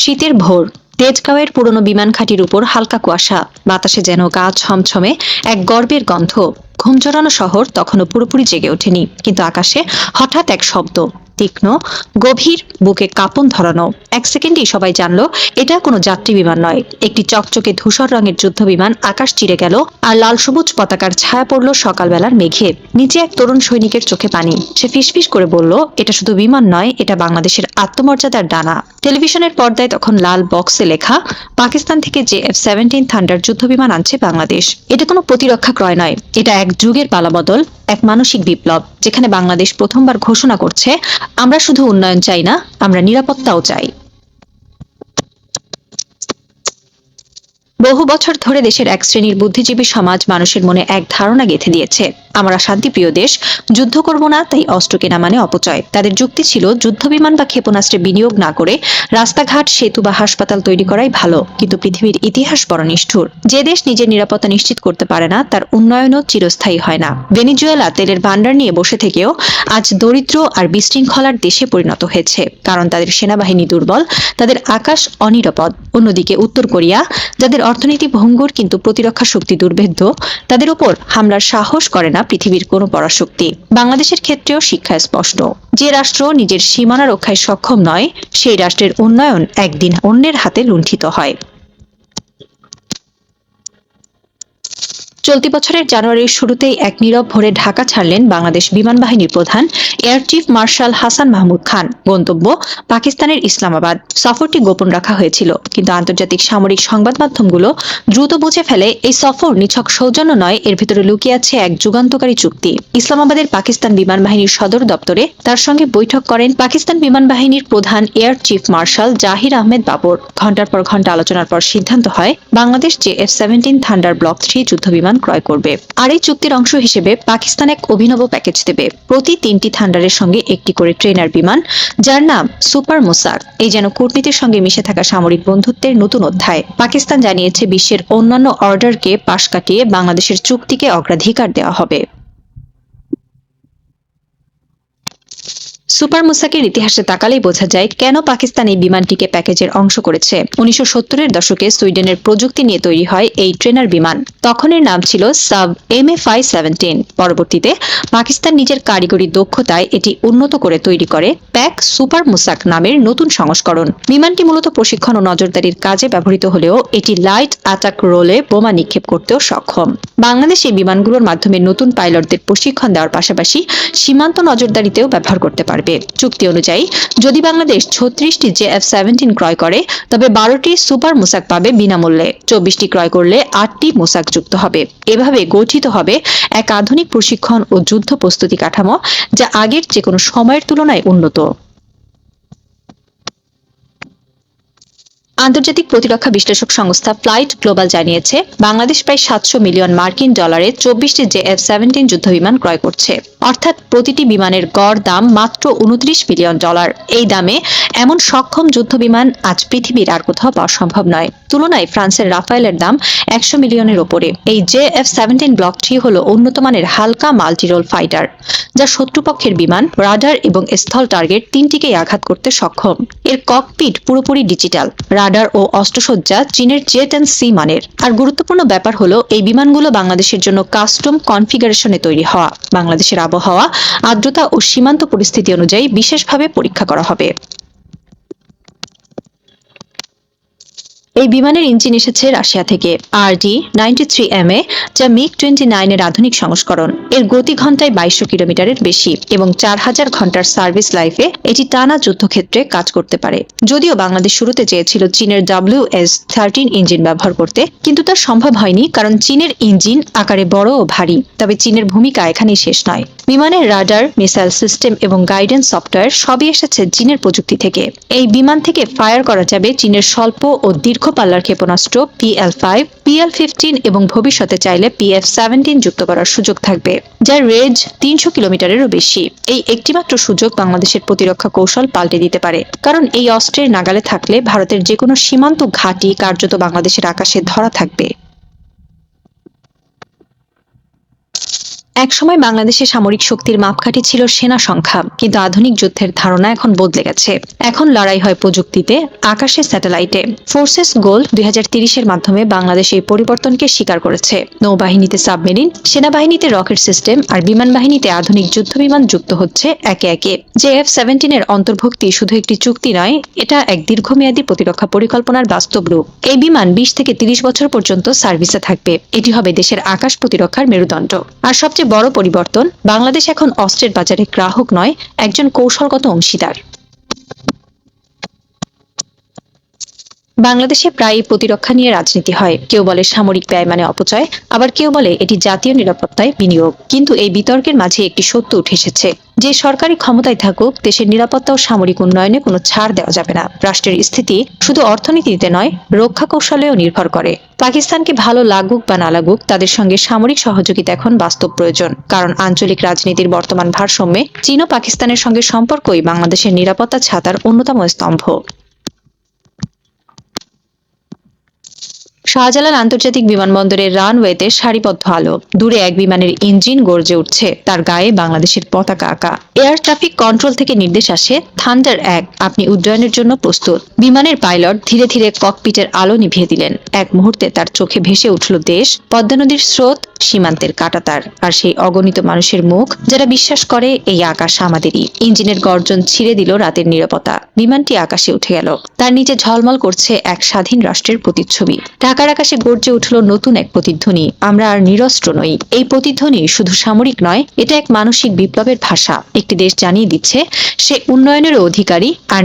শীতের ভোর, তেজগাঁওয়ের পুরনো বিমান ঘাঁটির উপর হালকা কুয়াশা, বাতাসে যেন গা ছমছমে এক গর্বের গন্ধ। ঘুম জড়ানো শহর তখনও পুরোপুরি জেগে ওঠেনি, কিন্তু আকাশে হঠাৎ এক শব্দ, তীক্ষ্ণ, গভীর, বুকে কাঁপন ধরানো। এক সেকেন্ডেই সবাই জানলো এটা কোনো যাত্রী বিমান নয়, একটি চকচকে ধূসর রঙের যুদ্ধ বিমান আকাশ চিরে গেল, আর লাল সবুজ পতাকার ছায়া পড়ল সকালবেলার মেঘে। নিচে এক তরুণ সৈনিকের চোখে পানি। সে ফিসফিস করে বলল, এটা শুধু বিমান নয়, এটা বাংলাদেশের আত্মমর্যাদার ডানা। টেলিভিশনের পর্দায় তখন লাল বক্সে লেখা, পাকিস্তান থেকে JF-17 থান্ডার যুদ্ধবিমান আনছে বাংলাদেশ। এটা কোনো প্রতিরক্ষা ক্রয় নয়, এটা এক যুগের পালাবদল, এক মানসিক বিপ্লব, যেখানে বাংলাদেশ প্রথমবার ঘোষণা করছে, আমরা শুধু উন্নয়ন চাই না, আমরা নিরাপত্তাও চাই। বহু বছর ধরে দেশের এক শ্রেণীর বুদ্ধিজীবী সমাজ মানুষের মনে এক ধারণা গেঁথে দিয়েছে, আমরা শান্তিপ্রিয় দেশ, যুদ্ধ করব না, তাই অস্ত্র কেনা মানে অপচয়। তাদের যুক্তি ছিল, যুদ্ধবিমান বা ক্ষেপণাস্ত্রে বিনিয়োগ না করে রাস্তাঘাট, সেতু বা হাসপাতাল তৈরি করাই ভালো। কিন্তু পৃথিবীর ইতিহাস বড় নিষ্ঠুর। যে দেশ নিজের নিরাপত্তা নিশ্চিত করতে পারে না, তার উন্নয়নও চিরস্থায়ী হয় না। ভেনেজুয়েলা তেলের ভান্ডার নিয়ে বসে থেকেও আজ দরিদ্র আর বিশৃঙ্খলার দেশে পরিণত হয়েছে, কারণ তাদের সেনাবাহিনী দুর্বল, তাদের আকাশ অনিরাপদ। অন্যদিকে উত্তর কোরিয়া, যাদের অর্থনীতি ভঙ্গুর কিন্তু প্রতিরক্ষা শক্তি দুর্ভেদ্য, তাদের উপর হামলার সাহস করে না পৃথিবীর কোনো পরাশক্তি। বাংলাদেশের ক্ষেত্রেও শিক্ষা স্পষ্ট, যে রাষ্ট্র নিজের সীমানা রক্ষায় সক্ষম নয়, সেই রাষ্ট্রের উন্নয়ন একদিন অন্যের হাতে লুণ্ঠিত হয়। চলতি বছরের জানুয়ারির শুরুতেই এক নীরব ভোরে ঢাকা ছাড়লেন বাংলাদেশ বিমান বাহিনীর প্রধান air chief marshal Hasan Mahmud Khan. গন্তব্য পাকিস্তানের ইসলামাবাদ। সফরটি গোপন রাখা হয়েছিল, কিন্তু আন্তর্জাতিক সামরিক সংবাদ মাধ্যমগুলো দ্রুত বুঝে ফেলে এই সফর নিছক সৌজন্য নয়, এর ভিতরে লুকিয়ে আছে এক যুগান্তকারী চুক্তি। ইসলামাবাদের পাকিস্তান বিমান বাহিনীর সদর দপ্তরে তার সঙ্গে বৈঠক করেন পাকিস্তান বিমান বাহিনীর প্রধান এয়ার চিফ মার্শাল জাহির আহমেদ বাবর। ঘণ্টার পর ঘণ্টা আলোচনার পর সিদ্ধান্ত হয়, বাংলাদেশ JF-17 থান্ডার ব্লক 3 যুদ্ধবিমান ক্রয় করবে। আর এই চুক্তির অংশ হিসেবে পাকিস্তান এক অভিনব প্যাকেজ দেবে, প্রতি 3টি থান্ডারের সঙ্গে একটি করে ট্রেনার বিমান, যার নাম সুপার মুসাক। এই যেন কূটনীতির সঙ্গে মিশে থাকা সামরিক বন্ধুত্বের নতুন অধ্যায়। পাকিস্তান জানিয়েছে, বিশ্বের অন্যান্য অর্ডারকে পাশ কাটিয়ে বাংলাদেশের চুক্তিকে অগ্রাধিকার দেওয়া হবে। সুপার মুসাকের ইতিহাসে তাকালেই বোঝা যায় কেন পাকিস্তান এই বিমানটিকে প্যাকেজের অংশ করেছে। 1970-এর দশকে সুইডেনের প্রযুক্তি নিয়ে তৈরি হয় এই ট্রেনার বিমান। তখন এর নাম ছিল সাব MF-17। পরবর্তীতে পাকিস্তান নিজের কারিগরি দক্ষতায় এটি উন্নত করে তৈরি করে প্যাক সুপার মুসাক নামের নতুন সংস্করণ। বিমানটি মূলত প্রশিক্ষণ ও নজরদারির কাজে ব্যবহৃত হলেও এটি লাইট অ্যাটাক রোলে বোমা নিক্ষেপ করতেও সক্ষম। বাংলাদেশ এই বিমানগুলোর মাধ্যমে নতুন পাইলটদের প্রশিক্ষণ দেওয়ার পাশাপাশি সীমান্ত নজরদারিতেও ব্যবহার করতে পারবে। চুক্তি অনুযায়ী যদি বাংলাদেশ 36টি JF-17 ক্রয় করে, তবে 12টি সুপার মুসাক পাবে বিনামূল্যে। 24টি ক্রয় করলে 8টি মুসাক যুক্ত হবে। এভাবে গঠিত হবে এক আধুনিক প্রশিক্ষণ ও যুদ্ধ প্রস্তুতি কাঠামো, যা আগের যে কোনো সময়ের তুলনায় উন্নত। আন্তর্জাতিক প্রতিরক্ষা বিশ্লেষক সংস্থা ফ্লাইট গ্লোবাল জানিয়েছে, বাংলাদেশ প্রায় 700 মিলিয়ন মার্কিন ডলারে 24টি JF-17 যুদ্ধবিমান ক্রয় করছে, অর্থাৎ প্রতিটি বিমানের গড় দাম মাত্র $29 মিলিয়ন। এই দামে এমন সক্ষম যুদ্ধবিমান আজ পৃথিবীর আর কোথাও পাওয়া সম্ভব নয়। তুলনায় ফ্রান্সের রাফায়েলের দাম 100 মিলিয়নের ওপরে। এই JF-17 ব্লক 3 হল উন্নত মানের হালকা মাল্টিরোল ফাইটার, যা শত্রুপক্ষের বিমান, রাডার এবং স্থল টার্গেট তিনটিকেই আঘাত করতে সক্ষম। এর ককপিট পুরোপুরি ডিজিটাল, রাডার ও অস্ত্রসজ্জা চীনের JET-C মানের। আর গুরুত্বপূর্ণ ব্যাপার হলো, এই বিমানগুলো বাংলাদেশের জন্য কাস্টম কনফিগারেশনে তৈরি হওয়া। বাংলাদেশের আবহাওয়া, আর্দ্রতা ও সীমান্ত পরিস্থিতি অনুযায়ী বিশেষভাবে পরীক্ষা করা হবে। এই বিমানের ইঞ্জিন এসেছে রাশিয়া থেকে, RD-93MA, যা MiG-29 এর আধুনিক সংস্করণ। এর গতি ঘন্টায় 2200 কিলোমিটারের বেশি এবং 4000 ঘন্টার সার্ভিস লাইফে এটি টানা যুদ্ধক্ষেত্রে কাজ করতে পারে। যদিও বাংলাদেশ শুরুতে চেয়েছিল চীনের WS-13 ইঞ্জিন ব্যবহার করতে, কিন্তু তা সম্ভব হয়নি, কারণ চীনের ইঞ্জিন আকারে বড় ও ভারী। তবে চীনের ভূমিকা এখানেই শেষ নয়। বিমানের রাডার, মিসাইল সিস্টেম এবং গাইডেন্স সফটওয়্যার সবই এসেছে চীনের প্রযুক্তি থেকে। এই বিমান থেকে ফায়ার করা যাবে চীনের স্বল্প ও দীর্ঘ পাল্লার ক্ষেপণাস্ত্র PL-5, PL-15 এবং ভবিষ্যতে চাইলে PF-17 যুক্ত করার সুযোগ থাকবে, যার রেঞ্জ 300 কিলোমিটারেরও বেশি। এই একটিমাত্র সুযোগ বাংলাদেশের প্রতিরক্ষা কৌশল পাল্টে দিতে পারে, কারণ এই অস্ত্রের নাগালে থাকলে ভারতের যে কোনো সীমান্ত ঘাঁটি কার্যত বাংলাদেশের আকাশে ধরা থাকবে। একসময় বাংলাদেশে সামরিক শক্তির মাপকাঠি ছিল সেনা সংখ্যা, কিন্তু আধুনিক যুদ্ধের ধারণা এখন বদলে গেছে। এখন লড়াই হয় প্রযুক্তিতে, আকাশে, স্যাটেলাইটে। ফোর্সেস গোল্ড 2030-এর মাধ্যমে বাংলাদেশ এই পরিবর্তনকে স্বীকার করেছে। নৌবাহিনীতে সাবমেরিন, সেনাবাহিনীতে রকেট সিস্টেম আর বিমান বাহিনীতে আধুনিক যুদ্ধবিমান যুক্ত হচ্ছে একে একে। যে F-17 এর অন্তর্ভুক্তি শুধু একটি চুক্তি নয়, এটা এক দীর্ঘমেয়াদী প্রতিরক্ষা পরিকল্পনার বাস্তব রূপ। এই বিমান 20 থেকে 30 বছর পর্যন্ত সার্ভিসে থাকবে। এটি হবে দেশের আকাশ প্রতিরক্ষার মেরুদণ্ড। আর সবচেয়ে বড় পরিবর্তন, বাংলাদেশ এখন অস্ত্রের বাজারে গ্রাহক নয়, একজন কৌশলগত অংশীদার। বাংলাদেশে প্রায়ই প্রতিরক্ষা নিয়ে রাজনীতি হয়। কেউ বলে সামরিক ব্যয় মানে অপচয়, আবার কেউ বলে এটি জাতীয় নিরাপত্তায় বিনিয়োগ। কিন্তু এই বিতর্কের মাঝে একটি সত্য উঠে এসেছে, যে সরকারি ক্ষমতায় থাকুক, দেশের নিরাপত্তা ও সামরিক উন্নয়নে কোনো ছাড় দেওয়া যাবে না। রাষ্ট্রের স্থিতি শুধু অর্থনীতিতে নয়, রক্ষা কৌশলেও নির্ভর করে। পাকিস্তানকে ভালো লাগুক বা না লাগুক, তাদের সঙ্গে সামরিক সহযোগিতা এখন বাস্তব প্রয়োজন। কারণ আঞ্চলিক রাজনীতির বর্তমান ভারসাম্যে চীন ও পাকিস্তানের সঙ্গে সম্পর্কই বাংলাদেশের নিরাপত্তা ছাতার অন্যতম স্তম্ভ। শাহজালাল আন্তর্জাতিক বিমানবন্দরের রানওয়েতে সারিবদ্ধ আলো, দূরে এক বিমানের ইঞ্জিন গর্জে উঠছে, তার গায়ে বাংলাদেশের পতাকা আঁকা। এয়ার ট্রাফিক কন্ট্রোল থেকে নির্দেশ আসে, থান্ডার 1, আপনি উড্ডয়নের জন্য প্রস্তুত। বিমানের পাইলট ধীরে ধীরে ককপিটের আলো নিভিয়ে দিলেন। এক মুহূর্তে তার চোখে ভেসে উঠল দেশ, পদ্মা নদীর স্রোত, সীমান্তের কাঁটাতার, আর সেই অগণিত মানুষের মুখ যারা বিশ্বাস করে এই আকাশ আমাদেরই। ইঞ্জিনের গর্জন ছিঁড়ে দিল রাতের নীরবতা। বিমানটি আকাশে উঠে গেল, তার নিচে ঝলমল করছে এক স্বাধীন রাষ্ট্রের প্রতিচ্ছবি। ঢাকার আকাশে গর্জে উঠল নতুন এক প্রতিধ্বনি, আমরা আর নিরস্ত্র নই। এই প্রতিধ্বনি শুধু সামরিক নয়, এটা এক মানসিক বিপ্লবের ভাষা। একটি দেশ জানিয়ে দিচ্ছে সে উন্নয়নেরও অধিকারী, আর